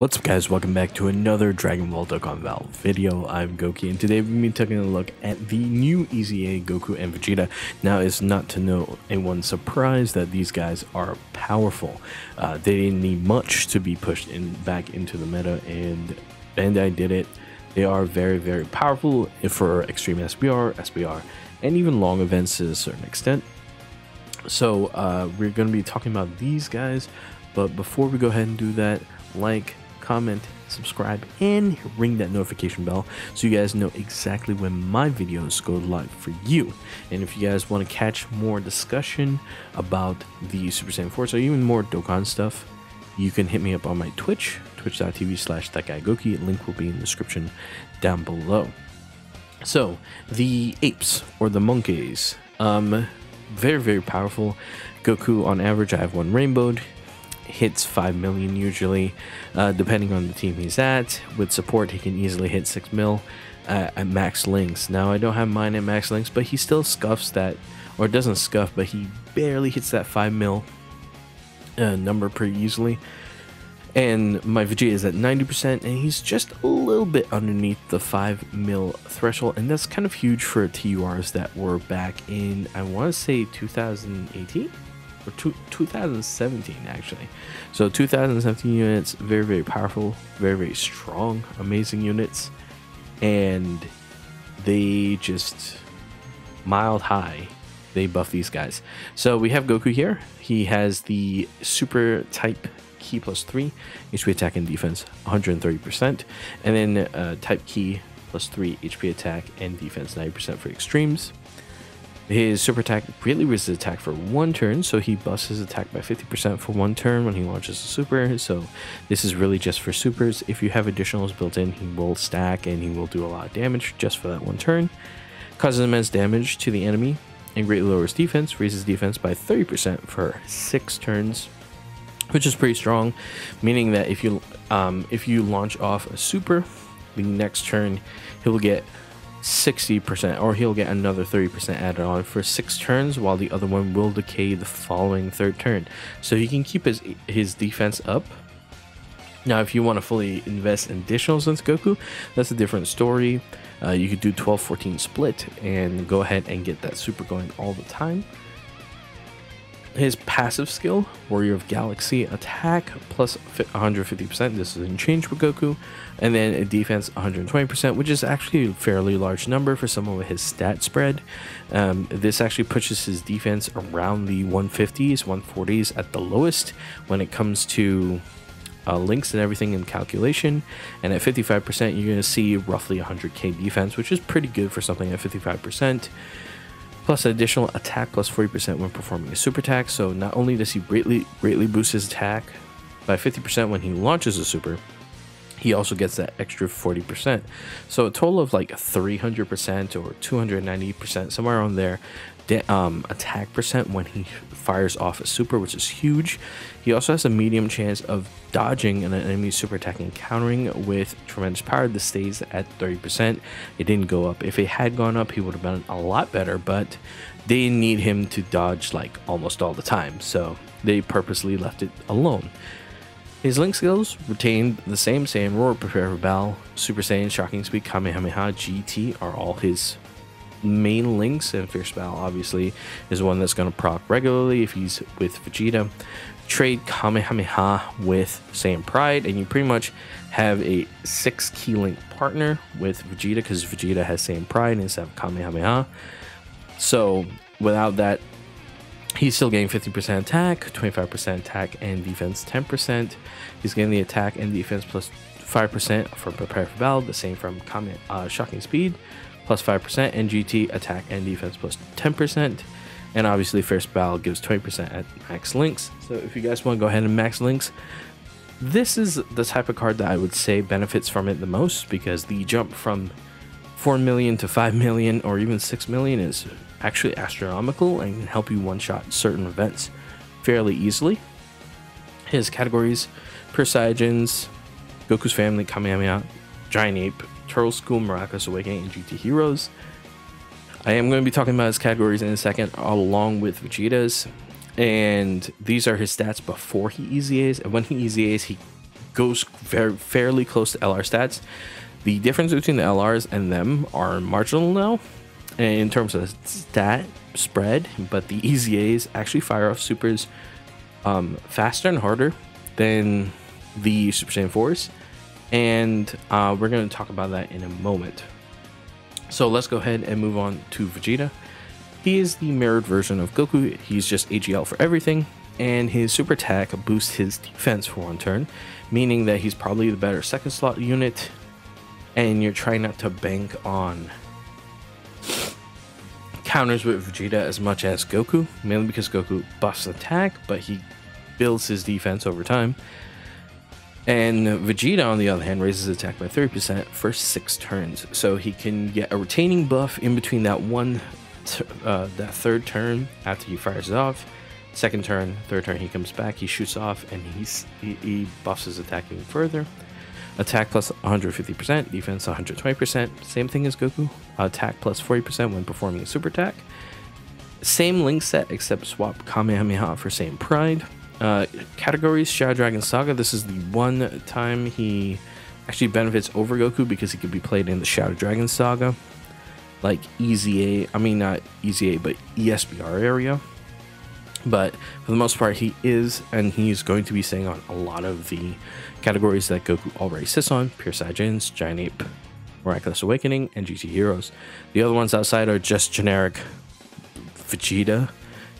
What's up guys, welcome back to another Dragon Ball Dokkan Battle video. I'm Goku and today we're going to be taking a look at the new EZA Goku and Vegeta. Now it's not to no anyone's surprise that these guys are powerful. They didn't need much to be pushed back into the meta, and Bandai did it. They are very powerful for extreme SBR, and even long events to a certain extent. So we're going to be talking about these guys, but before we go ahead and do that, comment, subscribe, and ring that notification bell so you guys know exactly when my videos go live for you. And if you guys want to catch more discussion about the Super Saiyan 4's or even more Dokkan stuff, you can hit me up on my twitch.tv/thatguygoki. Link will be in the description down below. So the apes or the monkeys, very powerful. Goku on average, I have one rainbowed, hits 5 million usually, depending on the team he's at. With support he can easily hit 6 mil at max links. Now I don't have mine at max links, but he still scuffs that, or doesn't scuff, but he barely hits that 5 mil number pretty easily. And my Vegeta is at 90%, and he's just a little bit underneath the 5 mil threshold, and that's kind of huge for TURs that were back in, I want to say 2018 or 2017 actually. So 2017 units, very powerful, very strong, amazing units, and they just mild high, they buff these guys. So we have Goku here. He has the super type key +3 HP attack and defense 130%, and then type key +3 HP attack and defense 90% for extremes. His super attack greatly resists attack for 1 turn, so he buffs his attack by 50% for 1 turn when he launches a super. So this is really just for supers. If you have additionals built in, he will stack and he will do a lot of damage just for that 1 turn. Causes immense damage to the enemy and greatly lowers defense, raises defense by 30% for 6 turns, which is pretty strong, meaning that if you launch off a super, the next turn he'll get 60%, or he'll get another 30% added on for 6 turns, while the other one will decay the following 3rd turn. So he can keep his defense up. Now if you want to fully invest in additionals into Goku, that's a different story. You could do 12-14 split and go ahead and get that super going all the time. His passive skill, Warrior of Galaxy, attack plus 150%. This is in change with Goku, and then a defense 120%, which is actually a fairly large number for someone with his stat spread. This actually pushes his defense around the 150s, 140s at the lowest when it comes to links and everything in calculation. And at 55%, you're going to see roughly 100k defense, which is pretty good for something at 55%. Plus additional attack plus 40% when performing a super attack. So not only does he greatly boost his attack by 50% when he launches a super, he also gets that extra 40%. So a total of like 300% or 290%, somewhere around there, attack percent when he fires off a super, which is huge. He also has a medium chance of dodging an enemy super attack and countering with tremendous power. This stays at 30%. It didn't go up. If it had gone up, he would have been a lot better, but they need him to dodge like almost all the time, so they purposely left it alone. His link skills retained the same. Saiyan Roar, Prepare for Battle, Super Saiyan, Shocking Speed, Kamehameha, GT are all his main links, and Fierce Battle obviously is one that's going to proc regularly if he's with Vegeta. Trade Kamehameha with Saiyan Pride, and you pretty much have a 6 key link partner with Vegeta, because Vegeta has Saiyan Pride instead of Kamehameha. So without that, he's still getting 50% attack, 25% attack and defense 10%. He's getting the attack and defense plus 5% from Prepare for Battle, the same from Shocking Speed, plus 5%, and GT attack and defense plus 10%. And obviously Fierce Battle gives 20% at max links. So if you guys want to go ahead and max links, this is the type of card that I would say benefits from it the most, because the jump from 4 million to 5 million or even 6 million is actually astronomical and can help you one-shot certain events fairly easily. His categories: Pure Saiyajins, Goku's Family, Kamehameha, Giant Ape, Turtle School, Miraculous Awakening, and GT Heroes. I am going to be talking about his categories in a second, along with Vegeta's, and these are his stats before he EZAs, and when he EZAs, he goes fairly close to LR stats. The difference between the LRs and them are marginal now in terms of stat spread, but the EZAs actually fire off supers faster and harder than the Super Saiyan 4's, and we're going to talk about that in a moment. So let's go ahead and move on to Vegeta. He is the mirrored version of Goku. He's just AGL for everything, and his super attack boosts his defense for one turn, meaning that he's probably the better second slot unit, and you're trying not to bank on counters with Vegeta as much as Goku, mainly because Goku buffs attack, but he builds his defense over time. And Vegeta, on the other hand, raises attack by 30% for 6 turns, so he can get a retaining buff in between that that third turn after he fires it off. Second turn, third turn, he comes back, he shoots off, and he buffs his attack even further. Attack plus 150%, defense 120%, same thing as Goku. Attack plus 40% when performing a super attack. Same link set, except swap Kamehameha for Saiyan Pride. Categories, Shadow Dragon Saga. This is the one time he actually benefits over Goku because he could be played in the Shadow Dragon Saga, like EZA, I mean not EZA, but ESBR area. But for the most part, he is, and he's going to be staying on a lot of the categories that Goku already sits on: Pure Saiyajins, Giant Ape, Miraculous Awakening, and GT Heroes. The other ones outside are just generic Vegeta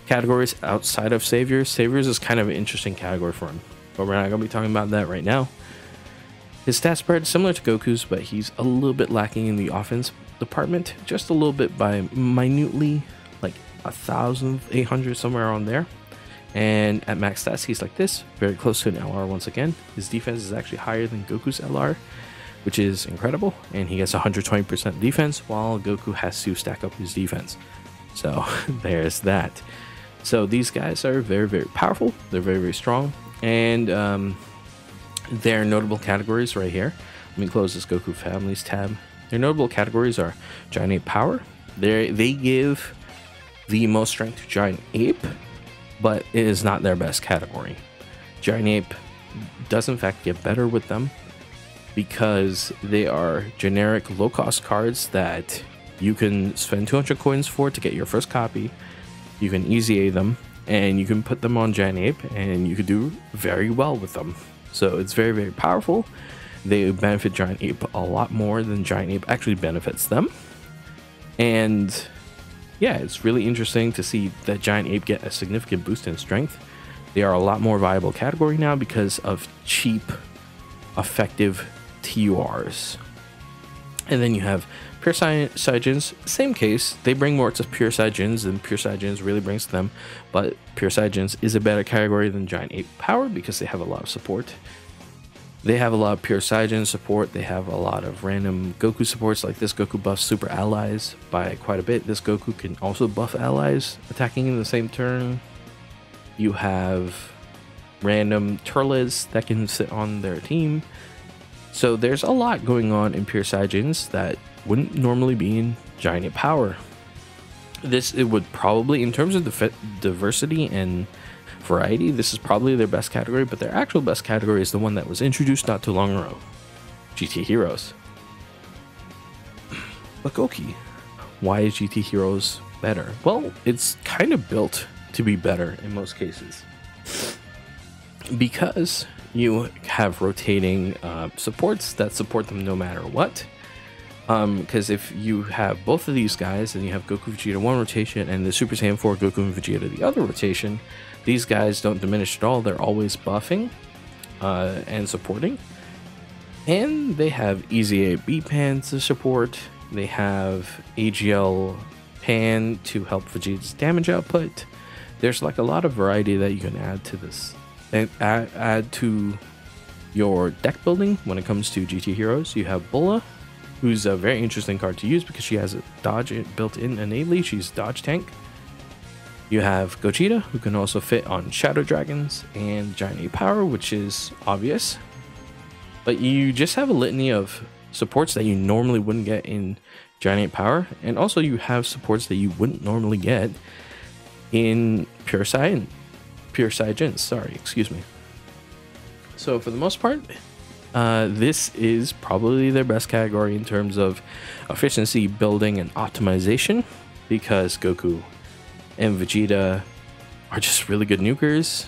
categories outside of Saviors. Saviors is kind of an interesting category for him, but we're not going to be talking about that right now. His stat spread is similar to Goku's, but he's a little bit lacking in the offense department, just a little bit by minutely, like 1,800, somewhere around there. And at max stats, he's like this, very close to an LR once again. His defense is actually higher than Goku's LR, which is incredible, and he gets 120% defense, while Goku has to stack up his defense. So there's that. So these guys are very, very powerful. They're very, very strong, and their notable categories right here. Let me close this Goku Families tab. Their notable categories are Giant Ape Power. They give the most strength to Giant Ape, but it is not their best category. Giant Ape does in fact get better with them because they are generic low-cost cards that you can spend 200 coins for to get your first copy. You can EZA them, and you can put them on Giant Ape, and you could do very well with them. So it's very, very powerful. They benefit Giant Ape a lot more than Giant Ape actually benefits them. And yeah, it's really interesting to see that Giant Ape get a significant boost in strength. They are a lot more viable category now because of cheap, effective TURs. And then you have Pure Saiyajins, same case. They bring more to Pure Saiyajins than Pure Saiyajins really brings to them, but Pure Saiyajins is a better category than Giant Ape Power because they have a lot of support. They have a lot of Pure Saiyajin support. They have a lot of random Goku supports, like this Goku buffs super allies by quite a bit. This Goku can also buff allies attacking in the same turn. You have random Turles that can sit on their team. So there's a lot going on in Pure Saiyajins that wouldn't normally be in Giant Ape Power. It would probably, in terms of diversity and variety, this is probably their best category, but their actual best category is the one that was introduced not too long ago, GT Heroes. But Goki, why is GT Heroes better? Well, it's kind of built to be better in most cases, because you have rotating supports that support them no matter what. Because if you have both of these guys, and you have Goku Vegeta one rotation and the Super Saiyan 4 Goku and Vegeta the other rotation, these guys don't diminish at all. They're always buffing and supporting. And they have EZA B Pan to support. They have AGL Pan to help Vegeta's damage output. There's like a lot of variety that you can add to this, and add to your deck building when it comes to GT Heroes. You have Bulla, who's a very interesting card to use because she has a dodge built in innately. She's dodge tank. You have Gogeta, who can also fit on Shadow Dragons and Giant Ape Power, which is obvious. But you just have a litany of supports that you normally wouldn't get in Giant Ape Power, and also you have supports that you wouldn't normally get in Pure Saiyajins, sorry, excuse me. So for the most part, this is probably their best category in terms of efficiency, building, and optimization, because Goku and Vegeta are just really good nukers,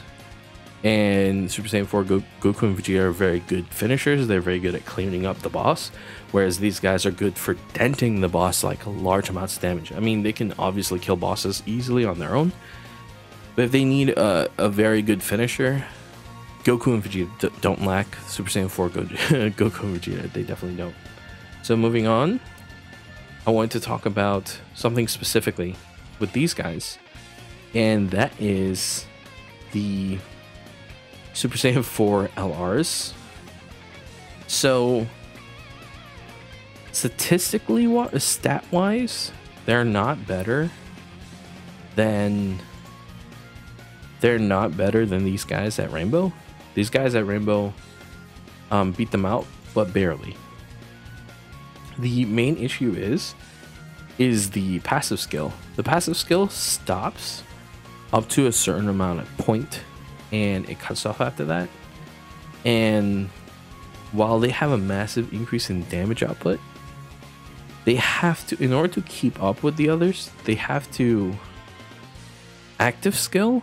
and Super Saiyan 4 Goku and Vegeta are very good finishers. They're very good at cleaning up the boss, whereas these guys are good for denting the boss like large amounts of damage. I mean, they can obviously kill bosses easily on their own, but if they need a very good finisher, Goku and Vegeta don't lack. Super Saiyan 4 Goku and Vegeta, they definitely don't. So moving on, I wanted to talk about something specifically with these guys, and that is the Super Saiyan 4 LRs. So statistically, stat-wise, they're not better than these guys at Rainbow. These guys at Rainbow beat them out, but barely. The main issue is the passive skill. The passive skill stops up to a certain amount of point, and it cuts off after that. And while they have a massive increase in damage output, they have to, in order to keep up with the others, they have to active skill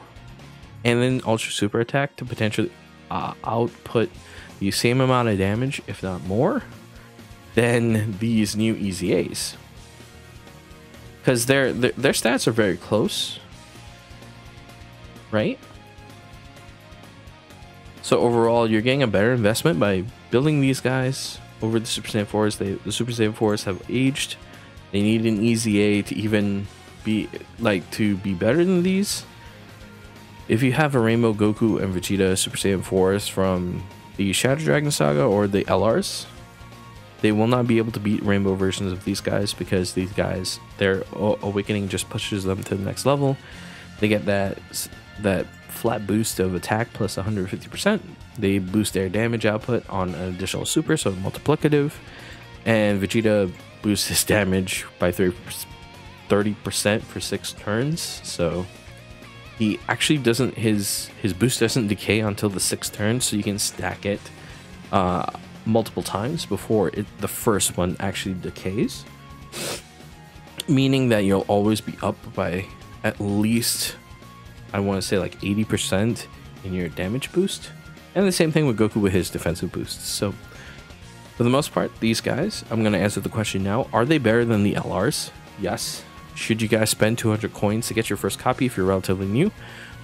and then ultra super attack to potentially output the same amount of damage, if not more, than these new EZAs. Because their stats are very close, right? So overall, you're getting a better investment by building these guys over the Super Saiyan 4s. The Super Saiyan 4s have aged. They need an EZA to even be better than these. If you have a Rainbow Goku and Vegeta Super Saiyan 4s from the Shadow Dragon Saga or the LRs, they will not be able to beat Rainbow versions of these guys, because these guys, their awakening just pushes them to the next level. They get that flat boost of attack plus 150%. They boost their damage output on an additional super, so multiplicative. And Vegeta boosts his damage by 30% for 6 turns. So he actually doesn't, his boost doesn't decay until the 6th turn, so you can stack it multiple times before the first one actually decays, meaning that you'll always be up by at least, I want to say, like 80% in your damage boost. And the same thing with Goku with his defensive boosts. So for the most part, these guys, I'm going to answer the question now. Are they better than the LRs? Yes. Should you guys spend 200 coins to get your first copy if you're relatively new?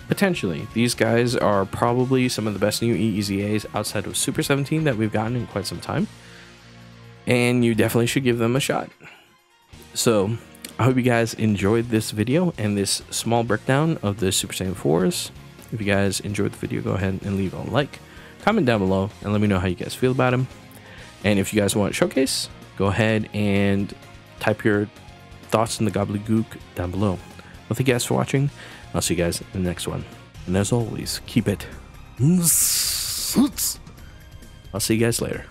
Potentially. These guys are probably some of the best new EZAs outside of Super 17 that we've gotten in quite some time, and you definitely should give them a shot. So I hope you guys enjoyed this video and this small breakdown of the Super Saiyan 4s. If you guys enjoyed the video, go ahead and leave a like, comment down below, and let me know how you guys feel about them. And if you guys want a showcase, go ahead and type your thoughts in the gobbledygook down below. Well, thank you guys for watching. I'll see you guys in the next one. And as always, keep it. I'll see you guys later.